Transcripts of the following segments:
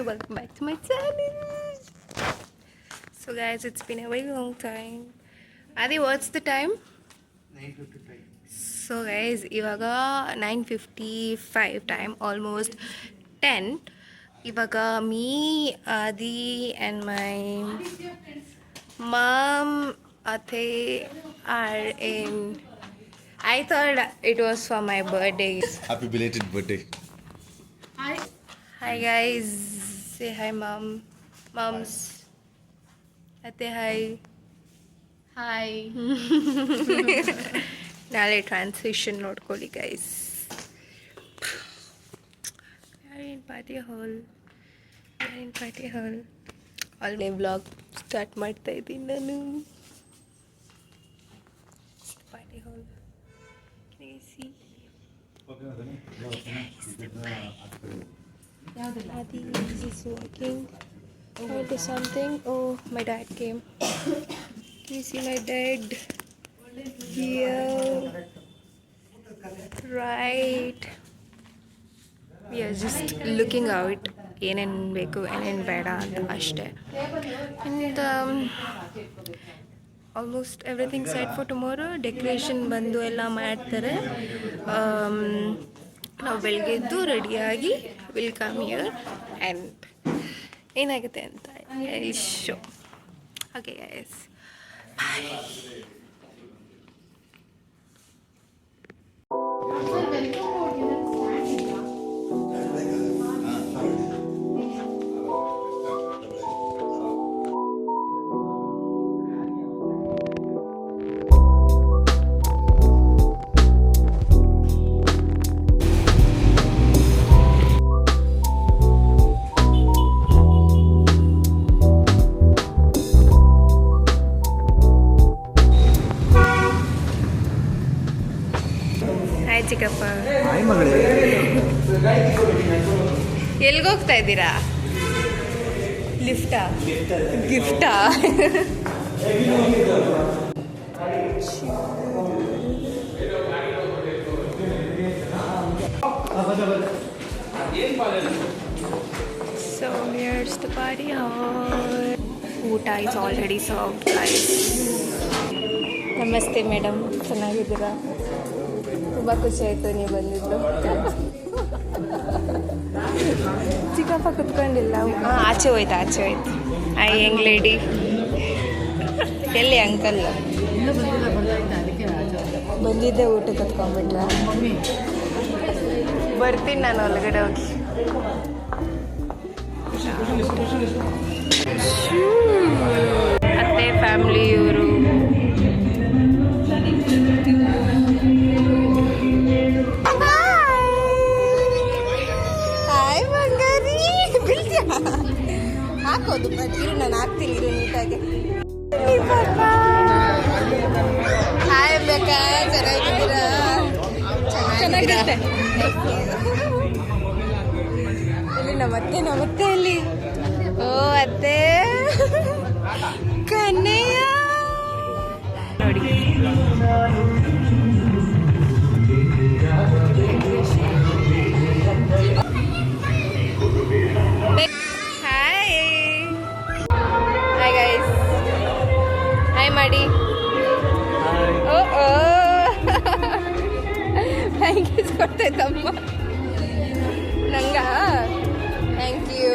welcome back to my channel. So guys, it's been a very long time. Adi, what's the time? 9:55. So guys, ivaga 9:55 time, almost 10. Ivaga me, Adi and my mom, Ate are in. I thought it was for my birthday. Happy belated birthday. Hi guys, say hi mom. Moms. Ate hi. Hi. ನಾಳೆ translation ನೋಡ್ಕೊಳ್ಳಿ guys. Party hall ಆಲ್ನೇ vlog start ಮಾಡ್ತಾ ಇದ್ದೀನಿ ನಾನು. Party hall Adi is working. Trying to something. Oh, my dad came. Can you see my dad? Here. Right. We are just looking out. ಏನೇನು ಬೇಕು ಏನೇನು ಬೇಡ ಅಂತ ಅಷ್ಟೇ. And almost everything set for tomorrow. Decoration ಬಂದು ಎಲ್ಲ ಮಾಡ್ತಾರೆ. ನಾವು ಬೆಳಗ್ಗೆ ಎದ್ದು ರೆಡಿಯಾಗಿ ವಿಲ್ ಕಮ್ ಹಿಯರ್ ಆ್ಯಂಡ್ ಏನಾಗುತ್ತೆ ಅಂತ ಶೋ. ಓಕೆ ಗೈಸ್, ಬಾಯ್. ಹಾಯ್ ಚಿಕ್ಕಪ್ಪ. ಎಲ್ಗೋಗ್ತಾ ಇದ್ದೀರಾ? ಲಿಫ್ಟಾ? ಗಿಫ್ಟಾ? So here's the party hall. ಊಟ is already served guys. ನಮಸ್ತೆ ಮೇಡಮ್, ಚೆನ್ನಾಗಿದ್ದೀರಾ? ತುಂಬ ಖುಷಿ ಆಯಿತು ನೀವು ಬಂದಿದ್ದು. ಚಿಕ್ಕಪ್ಪ ಕುತ್ಕೊಂಡಿಲ್ಲ. ಹಾಂ, ಆಚೆ ಹೋಯ್ತು. I Young lady. ಎಲ್ಲಿ ಅಂಕಲ್? ಬಂದಿದ್ದೆ ಊಟಕ್ಕೆ ಕುತ್ಕೊಂಡ್ಬಿಟ್ರ. ಬರ್ತೀನಿ ನಾನು ಒಳಗಡೆ ಹೋಗಿ. ಅತ್ತೆ ಫ್ಯಾಮಿಲಿ ಇವರು. ಹಾಕೋದು ಇರು, ನಾನು ಹಾಕ್ತೀನಿ ಇರು ನೀಟಾಗಿ. ಹಾಯ್ ಬೇಕಾ, ಚೆನ್ನಾಗಿದ್ದೀರಾ? ಚೆನ್ನಾಗಿರುತ್ತೆ. ಇಲ್ಲಿ ನಮ್ಮತ್ತೆ ಅಲ್ಲಿ. ಓ ಅತ್ತೆ ಕನ್ನಯ್ಯ ನೋಡಿ. ಮಾಡಿ. ಓ ಥ್ಯಾಂಕ್ಸ್ ಕೊಡ್ತೈತಮ್ಮ ನಂಗ. Thank you.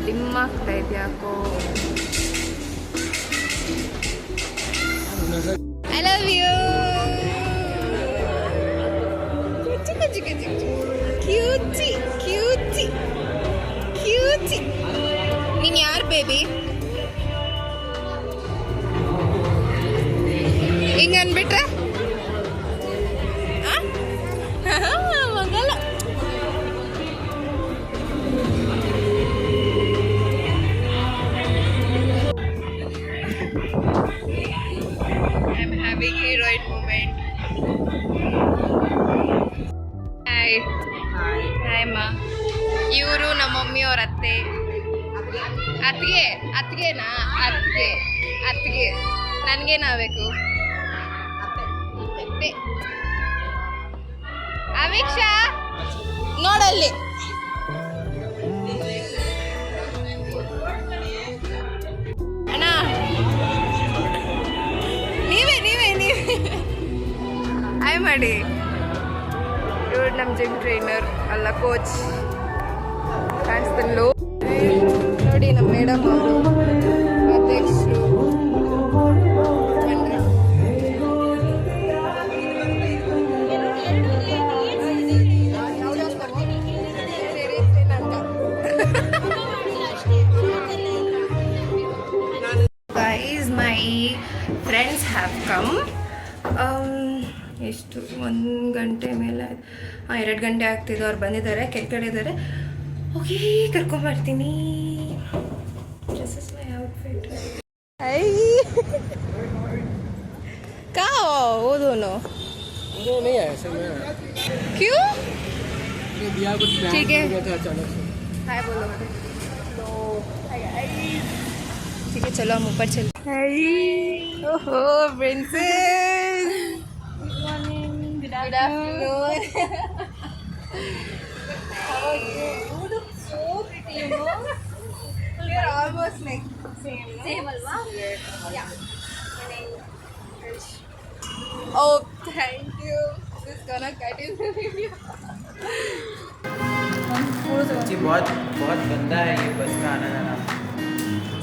ಡಿಮ್ ಆಗ್ತಾ ಇದೆ ಯಾಕೋ. I love you. ಕ್ಯೂಚಿ ಕ್ಯೂಚಿ ಕ್ಯೂಚಿ. ನೀನು ಯಾರು ಬೇಬಿ? ಹಿಂಗೆ ಅಂದ್ಬಿಟ್ರೆ ಮಗಲ್ಲ. I am having a right moment. Hi ಅಮ್ಮ. ಇವರು ನಮ್ಮ ಮಮ್ಮಿ ಅವ್ರ ಅತ್ತೆ. ಅತ್ತಿಗೆನಾ? ಅತ್ತಿಗೆ ನನಗೇನಾಗಬೇಕು? ಅತ್ತೆ. ಅಮೀಕ್ಷಾ ಅಲ್ಲಿ ಅಣ್ಣ ನೀವೇ ಆಯ್ ಮಾಡಿ. ಇವ್ರು ನಮ್ಮ ಜಿಮ್ ಟ್ರೈನರ್ ಅಲ್ಲ ಕೋಚ್ ಕಾಣಿಸ್ತಲ್ಲೋ ನೋಡಿ. ನಮ್ಮ ಮೇಡಮ್ ಅವರು ಅಧ್ಯಕ್ಷರು guys my friends have come. ಎಷ್ಟು 1 ಗಂಟೆ ಮೇಲೆ 2 ಗಂಟೆ ಆಗ್ತಿದೆ. ಅವ್ರು ಬಂದಿದ್ದಾರೆ, ಕೆಳಗಡೆ ಇದ್ದಾರೆ. ಓಕೆ ಕರ್ಕೊಂಬರ್ತೀನಿ. This is my outfit. का वो दोनों नहीं है ऐसे में क्यों? बिया कुछ ठीक है अचानक से। हाय बोलो तो ठीक है चलो हम ऊपर चलते हैं. ओहो princess good morning good afternoon how are you? You look so pretty, you know. We are almost like same alwa. Yeah. Oh, thank you. This is gonna cut in the video. जी बहुत गंदा है ये बस का आना जाना.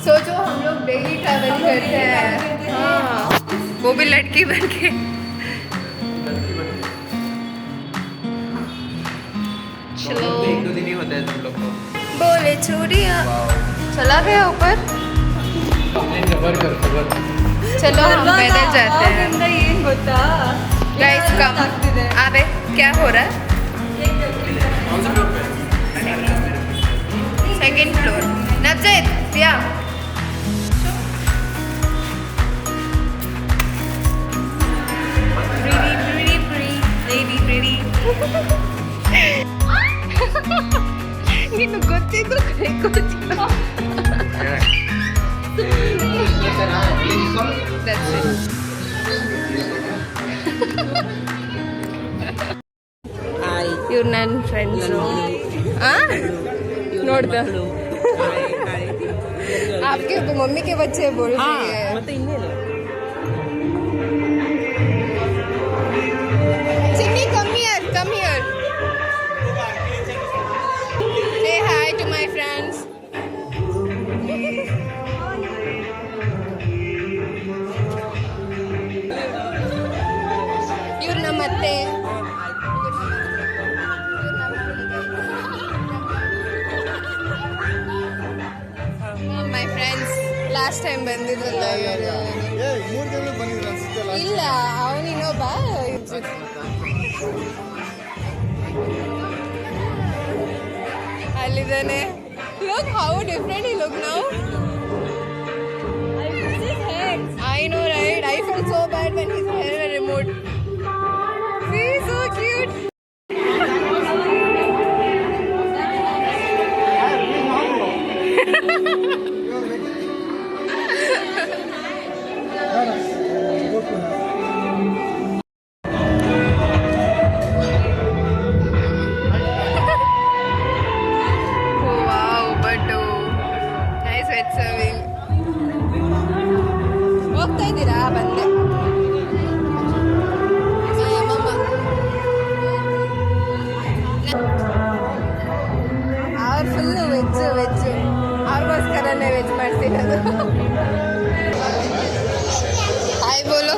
सोचो हम लोग डेली ट्रैवल करते हैं. हाँ वो भी लड़की बन के. चलो 1-2 दिन ही होता है तुम लोग को. बोले चूड़िया चला गया ऊपर. कवर चलो हम पैदल जाते हैं. गाइस कम आबे क्या हो रहा है? Second floor. नवजीत पिया ನೀನು ಗೊತ್ತಿದ್ದು ಕೈ ಕೊಡ್ತೀಯ. That's it. ಇವ್ರು ನನ್ನ ಫ್ರೆಂಡ್ಸು. ನೋಡ್ದ आपके मम्मी के बच्चे बोल रही है. चिन्नी come here. Say hi to my friends. ಇವ್ರು ನಮ್ಮ ಅತ್ತೆ. ಮೈ ಫ್ರೆಂಡ್ಸ್ ಲಾಸ್ಟ್ ಟೈಮ್ ಬಂದಿದ್ರಲ್ಲ ಇವರು. ಇಲ್ಲ ಅವನಿನ್ನೊಬ್ಬ ಅಲ್ಲಿದ್ದಾನೆ. Look how different he look now. I know right? I felt so bad when his hair were removed. He's so cute. Wow, but nice wet serving. ಹೋಗ್ತಾ ಇದ್ದೀರಾ? ಬಂದೆ. ಅವ್ರು full veg ಅವ್ರಿಗೋಸ್ಕರನೇ veg ಮಾಡ್ತಿರೋದು. Hi ಬೋಲೋ.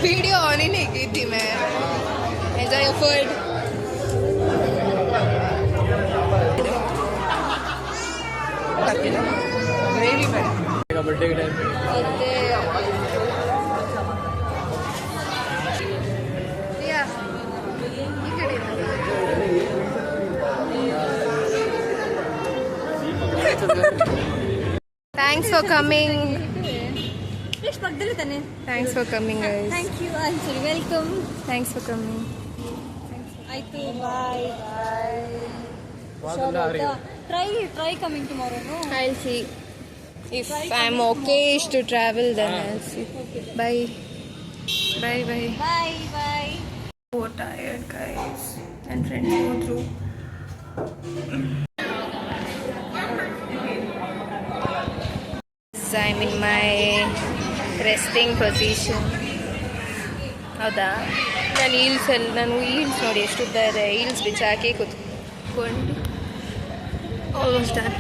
Video on ही नहीं की थी मैं. Enjoy your food. बर्थडे के टाइम पे Thanks for coming. Please ಪಕ್ಕದಲ್ಲೇ ತಾನೆ. Thanks for coming guys. Thank you Anjali. Welcome. Thanks for coming. ಆಯ್ತು bye. Try coming tomorrow, no? I'll see if I'm okay to travel then I'll see. Bye. Bye. So tired, guys. And friends go through. I'm in my resting position. ಹೌದಾ ನಾನು heels ನೋಡಿ ಎಷ್ಟು ಉದ್ದ ಇದೆ heels ಬಿಚ್ಚಾಕಿ ಕೂತ್ಕೊಂಡು almost done